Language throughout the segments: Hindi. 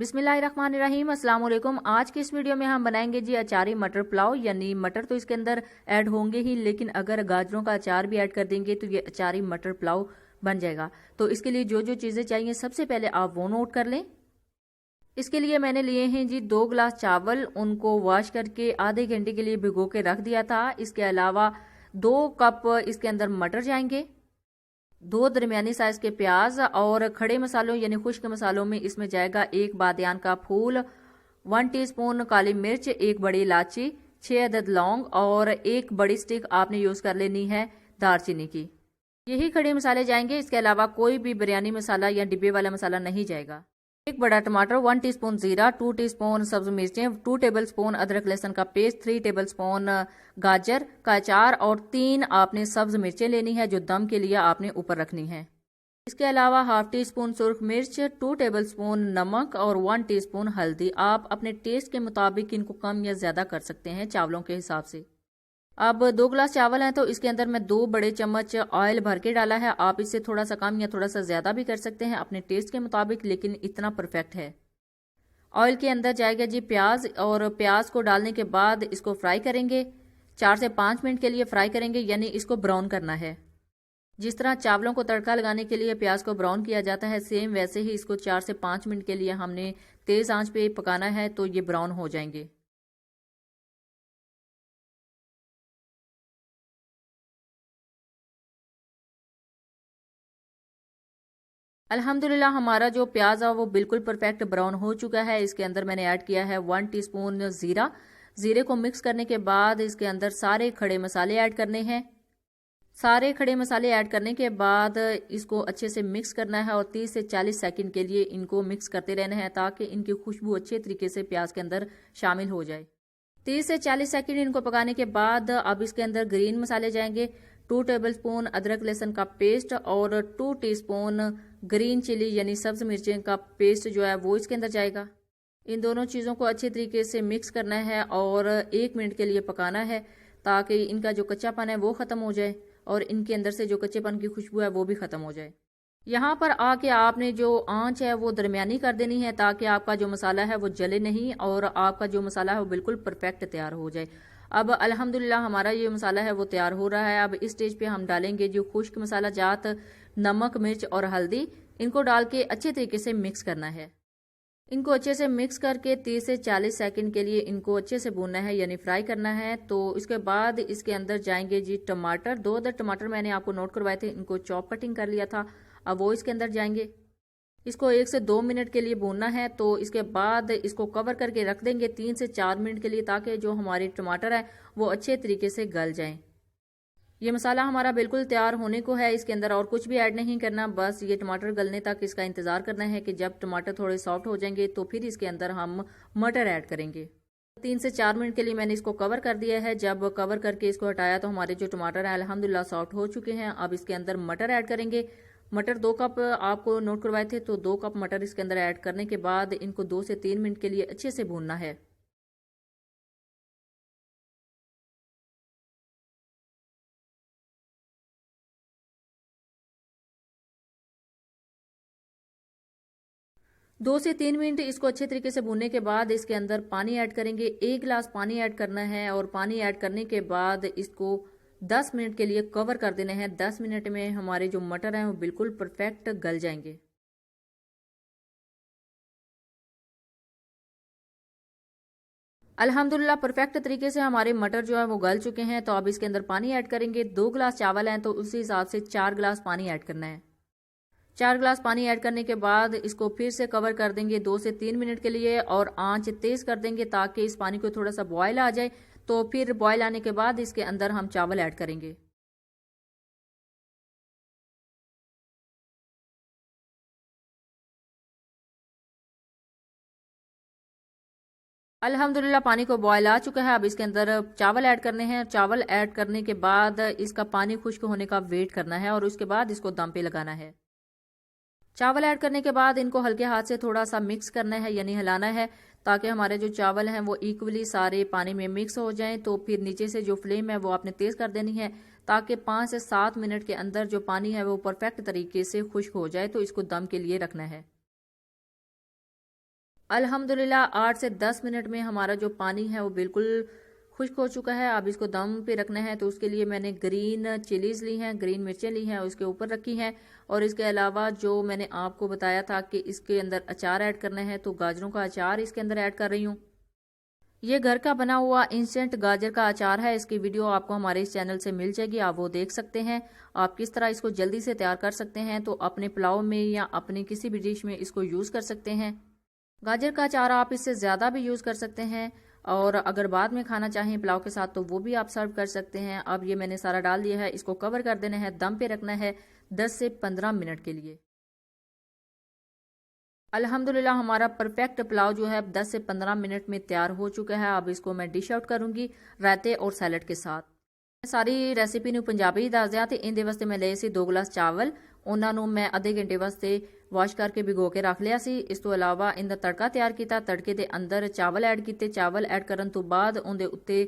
बिस्मिल्लाहिर्रहमानिर्रहीम अस्सलाम वालेकुम। आज की इस वीडियो में हम बनाएंगे जी अचारी मटर पुलाव। यानी मटर तो इसके अंदर ऐड होंगे ही, लेकिन अगर गाजरों का अचार भी ऐड कर देंगे तो ये अचारी मटर पुलाव बन जाएगा। तो इसके लिए जो जो चीज़ें चाहिए सबसे पहले आप वो नोट कर लें। इसके लिए मैंने लिए हैं जी 2 गिलास चावल, उनको वॉश करके आधे घंटे के लिए भिगो के रख दिया था। इसके अलावा 2 कप इसके अंदर मटर जाएंगे, 2 दरमियानी साइज के प्याज, और खड़े मसालों यानी खुश्क मसालों में इसमें जाएगा 1 बादियान का फूल, 1 टीस्पून काली मिर्च, 1 बड़ी इलायची, 6 अदद लौंग और 1 बड़ी स्टिक आपने यूज कर लेनी है दालचीनी की। यही खड़े मसाले जाएंगे। इसके अलावा कोई भी बिरयानी मसाला या डिब्बे वाला मसाला नहीं जाएगा। 1 बड़ा टमाटर, 1 टीस्पून जीरा, 2 टीस्पून सब्ज मिर्चें, 2 टेबलस्पून अदरक लहसुन का पेस्ट, 3 टेबलस्पून गाजर का अचार और 3 आपने सब्ज मिर्चें लेनी है जो दम के लिए आपने ऊपर रखनी है। इसके अलावा हाफ टी स्पून सुर्ख मिर्च, 2 टेबलस्पून नमक और 1 टीस्पून हल्दी। आप अपने टेस्ट के मुताबिक इनको कम या ज्यादा कर सकते हैं चावलों के हिसाब से। अब 2 गिलास चावल हैं तो इसके अंदर मैं 2 बड़े चम्मच ऑयल भर के डाला है। आप इससे थोड़ा सा कम या थोड़ा सा ज्यादा भी कर सकते हैं अपने टेस्ट के मुताबिक, लेकिन इतना परफेक्ट है। ऑयल के अंदर जाएगा जी प्याज, और प्याज को डालने के बाद इसको फ्राई करेंगे। 4 से 5 मिनट के लिए फ्राई करेंगे, यानी इसको ब्राउन करना है। जिस तरह चावलों को तड़का लगाने के लिए प्याज को ब्राउन किया जाता है, सेम वैसे ही इसको 4 से 5 मिनट के लिए हमने तेज आंच पे पकाना है, तो ये ब्राउन हो जाएंगे। अल्हम्दुलिल्लाह हमारा जो प्याज है वो बिल्कुल परफेक्ट ब्राउन हो चुका है। इसके अंदर मैंने ऐड किया है 1 टीस्पून जीरा। जीरे को मिक्स करने के बाद इसके अंदर सारे खड़े मसाले ऐड करने हैं। सारे खड़े मसाले ऐड करने के बाद इसको अच्छे से मिक्स करना है और 30 से 40 सेकंड के लिए इनको मिक्स करते रहना है, ताकि इनकी खुशबू अच्छे तरीके से प्याज के अंदर शामिल हो जाए। 30 से 40 सेकंड इनको पकाने के बाद अब इसके अंदर ग्रीन मसाले जाएंगे। 2 टेबलस्पून अदरक लहसुन का पेस्ट और 2 टीस्पून ग्रीन चिली यानी सब्ज मिर्चें का पेस्ट जो है वो इसके अंदर जाएगा। इन दोनों चीज़ों को अच्छे तरीके से मिक्स करना है और 1 मिनट के लिए पकाना है, ताकि इनका जो कच्चापन है वो ख़त्म हो जाए और इनके अंदर से जो कच्चेपन की खुशबू है वो भी ख़त्म हो जाए। यहाँ पर आके आपने जो आंच है वो दरमियानी कर देनी है, ताकि आपका जो मसाला है वो जले नहीं और आपका जो मसाला है वो बिल्कुल परफेक्ट तैयार हो जाए। अब अल्हम्दुलिल्लाह हमारा ये मसाला है वो तैयार हो रहा है। अब इस स्टेज पे हम डालेंगे जो खुश्क मसाला जात, नमक, मिर्च और हल्दी। इनको डाल के अच्छे तरीके से मिक्स करना है। इनको अच्छे से मिक्स करके 30 से 40 सेकंड के लिए इनको अच्छे से भूनना है, यानी फ्राई करना है। तो इसके बाद इसके अंदर जाएंगे जी टमाटर। 2 अदद टमाटर मैंने आपको नोट करवाए थे, इनको चॉप कटिंग कर लिया था। अब वो इसके अंदर जाएंगे। इसको 1 से 2 मिनट के लिए भूनना है। तो इसके बाद इसको कवर करके रख देंगे 3 से 4 मिनट के लिए, ताकि जो हमारे टमाटर है वो अच्छे तरीके से गल जाएं। ये मसाला हमारा बिल्कुल तैयार होने को है। इसके अंदर और कुछ भी ऐड नहीं करना, बस ये टमाटर गलने तक इसका इंतजार करना है कि जब टमाटर थोड़े सॉफ्ट हो जाएंगे तो फिर इसके अंदर हम मटर ऐड करेंगे। 3 से 4 मिनट के लिए मैंने इसको कवर कर दिया है। जब कवर करके इसको हटाया तो हमारे जो टमाटर हैं अल्हम्दुलिल्लाह सॉफ्ट हो चुके हैं। अब इसके अंदर मटर ऐड करेंगे। मटर 2 कप आपको नोट करवाए थे, तो 2 कप मटर इसके अंदर ऐड करने के बाद इनको 2 से 3 मिनट के लिए अच्छे से भूनना है। दो से 3 मिनट इसको अच्छे तरीके से भूनने के बाद इसके अंदर पानी ऐड करेंगे। 1 गिलास पानी ऐड करना है और पानी ऐड करने के बाद इसको 10 मिनट के लिए कवर कर देना है। 10 मिनट में हमारे जो मटर हैं वो बिल्कुल परफेक्ट गल जाएंगे। अल्हम्दुलिल्लाह परफेक्ट तरीके से हमारे मटर जो है वो गल चुके हैं। तो अब इसके अंदर पानी ऐड करेंगे। 2 गिलास चावल हैं तो उसी हिसाब से 4 गिलास पानी ऐड करना है। 4 गिलास पानी ऐड करने के बाद इसको फिर से कवर कर देंगे 2 से 3 मिनट के लिए और आंच तेज कर देंगे, ताकि इस पानी को थोड़ा सा बॉयल आ जाए। तो फिर बॉयल आने के बाद इसके अंदर हम चावल ऐड करेंगे। अल्हम्दुलिल्लाह पानी को बॉयल आ चुका है। अब इसके अंदर चावल ऐड करने हैं। चावल ऐड करने के बाद इसका पानी खुश्क होने का वेट करना है और उसके बाद इसको दम पे लगाना है। चावल ऐड करने के बाद इनको हल्के हाथ से थोड़ा सा मिक्स करना है, यानी हिलाना है, ताकि हमारे जो चावल हैं वो इक्वली सारे पानी में मिक्स हो जाएं। तो फिर नीचे से जो फ्लेम है वो आपने तेज कर देनी है, ताकि 5 से 7 मिनट के अंदर जो पानी है वो परफेक्ट तरीके से खुश्क हो जाए। तो इसको दम के लिए रखना है। अल्हम्दुलिल्लाह 8 से 10 मिनट में हमारा जो पानी है वो बिल्कुल खुश्क हो चुका है। अब इसको दम पे रखना है, तो उसके लिए मैंने ग्रीन चिलीज़ ली हैं, ग्रीन मिर्चें ली हैं, उसके ऊपर रखी हैं। और इसके अलावा जो मैंने आपको बताया था कि इसके अंदर अचार ऐड करना है, तो गाजरों का अचार इसके अंदर ऐड कर रही हूँ। ये घर का बना हुआ इंस्टेंट गाजर का अचार है। इसकी वीडियो आपको हमारे इस चैनल से मिल जाएगी, आप वो देख सकते हैं। आप किस तरह इसको जल्दी से तैयार कर सकते हैं, तो अपने पुलाव में या अपनी किसी भी डिश में इसको यूज़ कर सकते हैं। गाजर का अचार आप इससे ज़्यादा भी यूज़ कर सकते हैं, और अगर बाद में खाना चाहें पुलाव के साथ तो वो भी आप सर्व कर सकते हैं। अब ये मैंने सारा डाल दिया है, इसको कवर कर देना है, दम पे रखना है 10 से 15 मिनट के लिए। अल्हम्दुलिल्लाह हमारा परफेक्ट पुलाव जो है 10 से 15 मिनट में तैयार हो चुका है। अब इसको मैं डिश आउट करूंगी रायते और सैलड के साथ। सारी रेसिपी ਨੂੰ ਪੰਜਾਬੀ ਦੱਸ ਦਿਆਂ ਤੇ ਇਹਦੇ ਵਾਸਤੇ ਮੈਂ ਲਏ ਸੀ 2 ਗਲਾਸ ਚਾਵਲ। ਉਹਨਾਂ ਨੂੰ ਮੈਂ ਅੱਧੇ ਘੰਟੇ ਵਾਸਤੇ ਵਾਸ਼ ਕਰਕੇ ਭਿਗੋ ਕੇ ਰੱਖ ਲਿਆ ਸੀ। ਇਸ ਤੋਂ ਇਲਾਵਾ ਇਹਦਾ ਤੜਕਾ ਤਿਆਰ ਕੀਤਾ। ਤੜਕੇ ਦੇ ਅੰਦਰ ਚਾਵਲ ਐਡ ਕੀਤੇ। ਚਾਵਲ ਐਡ ਕਰਨ ਤੋਂ ਬਾਅਦ ਉਹਦੇ ਉੱਤੇ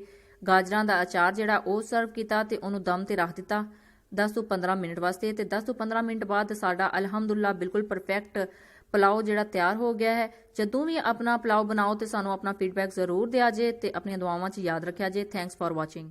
ਗਾਜਰਾਂ ਦਾ ਅਚਾਰ ਜਿਹੜਾ ਉਹ ਸਰਵ ਕੀਤਾ ਤੇ ਉਹਨੂੰ ਦਮ ਤੇ ਰੱਖ ਦਿੱਤਾ 10 ਤੋਂ 15 ਮਿੰਟ ਵਾਸਤੇ। ਤੇ 10 ਤੋਂ 15 ਮਿੰਟ ਬਾਅਦ ਸਾਡਾ ਅਲਹਮਦੁਲਿल्लाह ਬਿਲਕੁਲ ਪਰਫੈਕਟ पुलाव ਜਿਹੜਾ ਤਿਆਰ ਹੋ ਗਿਆ ਹੈ। ਜਦੋਂ ਵੀ ਆਪਣਾ ਪੁਲਾव ਬਣਾਓ ਤੇ ਸਾਨੂੰ ਆਪਣਾ ਫੀਡਬੈਕ ਜ਼ਰੂਰ ਦਿਆ ਜੇ ਤੇ ਆਪਣੀਆਂ ਦੁਆਵਾਂ 'ਚ ਯਾਦ ਰੱਖਿਆ ਜੇ। Thanks for watching.